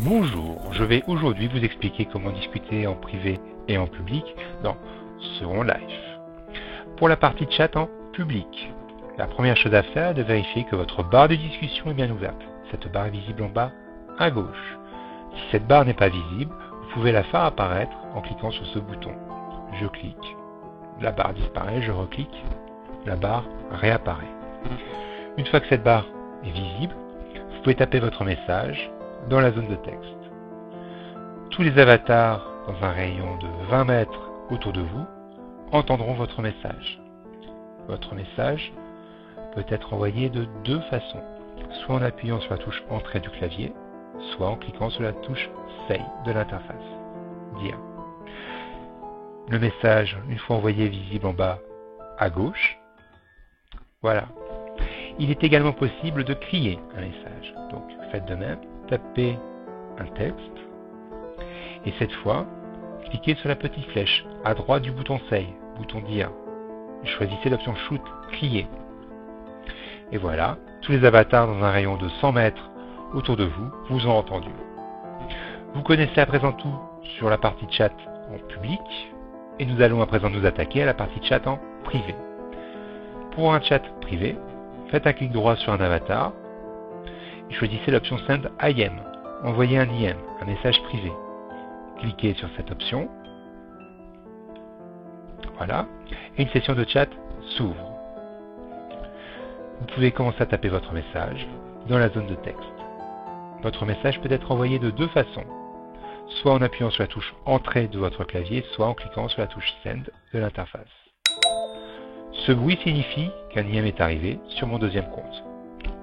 Bonjour, je vais aujourd'hui vous expliquer comment discuter en privé et en public dans Second Life. Pour la partie chat en public, la première chose à faire est de vérifier que votre barre de discussion est bien ouverte. Cette barre est visible en bas à gauche. Si cette barre n'est pas visible, vous pouvez la faire apparaître en cliquant sur ce bouton. Je clique, la barre disparaît, je reclique, la barre réapparaît. Une fois que cette barre est visible, vous pouvez taper votre message dans la zone de texte. Tous les avatars dans un rayon de 20 mètres autour de vous entendront votre message. Votre message peut être envoyé de deux façons, soit en appuyant sur la touche Entrée du clavier, soit en cliquant sur la touche Say de l'interface. Dire. Le message, une fois envoyé, est visible en bas à gauche. Voilà. Il est également possible de crier un message. Donc faites de même, tapez un texte et cette fois, cliquez sur la petite flèche à droite du bouton Say, bouton Dire. Choisissez l'option Shoot, crier. Et voilà, tous les avatars dans un rayon de 100 mètres autour de vous vous ont entendu. Vous connaissez à présent tout sur la partie chat en public et nous allons à présent nous attaquer à la partie chat en privé. Pour un chat privé, faites un clic droit sur un avatar et choisissez l'option Send IM, envoyer un IM, un message privé. Cliquez sur cette option. Voilà, et une session de chat s'ouvre. Vous pouvez commencer à taper votre message dans la zone de texte. Votre message peut être envoyé de deux façons, soit en appuyant sur la touche Entrée de votre clavier, soit en cliquant sur la touche Send de l'interface. Ce bruit signifie qu'un IM est arrivé sur mon deuxième compte.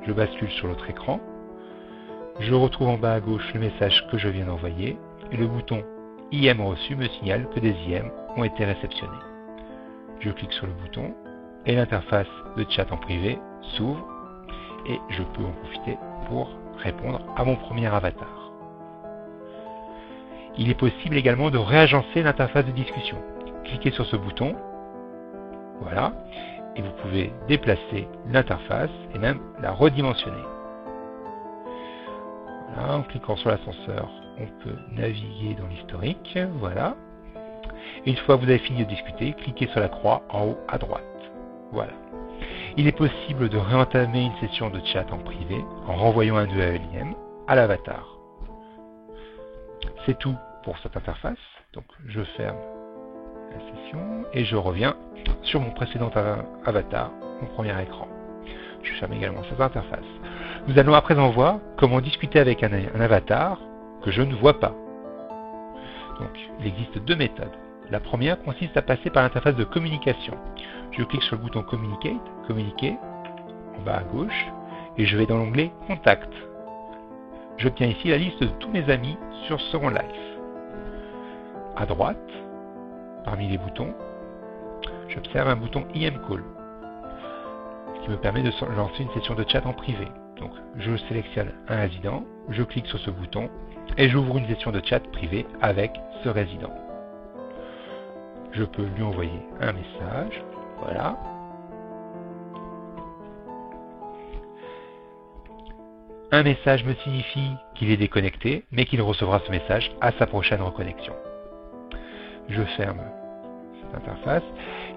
Je bascule sur l'autre écran, je retrouve en bas à gauche le message que je viens d'envoyer et le bouton IM reçu me signale que des IM ont été réceptionnés. Je clique sur le bouton et l'interface de chat en privé s'ouvre et je peux en profiter pour répondre à mon premier avatar. Il est possible également de réagencer l'interface de discussion. Cliquez sur ce bouton, voilà, et vous pouvez déplacer l'interface et même la redimensionner. Voilà, en cliquant sur l'ascenseur, on peut naviguer dans l'historique, voilà. Et une fois que vous avez fini de discuter, cliquez sur la croix en haut à droite. Voilà. Il est possible de réentamer une session de chat en privé en renvoyant un URLIM à l'avatar. C'est tout pour cette interface. Donc je ferme la session et je reviens sur mon précédent avatar, mon premier écran. Je ferme également cette interface. Nous allons à présent voir comment discuter avec un avatar que je ne vois pas. Donc, il existe deux méthodes. La première consiste à passer par l'interface de communication. Je clique sur le bouton Communicate, communiquer, en bas à gauche, et je vais dans l'onglet Contact. J'obtiens ici la liste de tous mes amis sur Second Life. À droite, parmi les boutons, j'observe un bouton IM Call, ce qui me permet de lancer une session de chat en privé. Donc, je sélectionne un résident, je clique sur ce bouton, et j'ouvre une session de chat privé avec ce résident. Je peux lui envoyer un message, voilà. Un message me signifie qu'il est déconnecté, mais qu'il recevra ce message à sa prochaine reconnexion. Je ferme cette interface.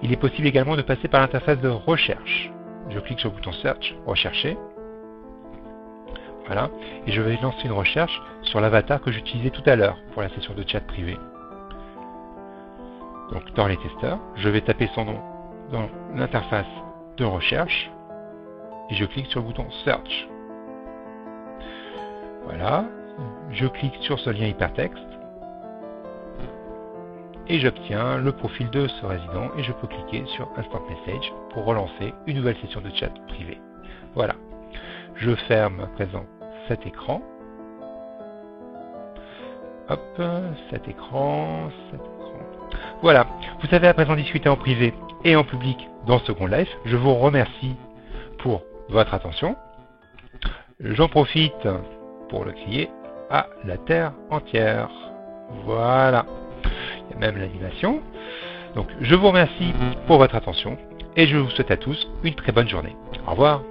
Il est possible également de passer par l'interface de recherche. Je clique sur le bouton Search, rechercher. Voilà, et je vais lancer une recherche sur l'avatar que j'utilisais tout à l'heure pour la session de chat privée. Donc dans les testeurs, je vais taper son nom dans l'interface de recherche et je clique sur le bouton Search. Voilà, je clique sur ce lien hypertexte et j'obtiens le profil de ce résident et je peux cliquer sur Instant Message pour relancer une nouvelle session de chat privée. Voilà. Je ferme à présent cet écran. Hop, cet écran. Voilà, vous avez à présent discuté en privé et en public dans Second Life. Je vous remercie pour votre attention. J'en profite pour le crier à la terre entière. Voilà, il y a même l'animation. Donc je vous remercie pour votre attention et je vous souhaite à tous une très bonne journée. Au revoir.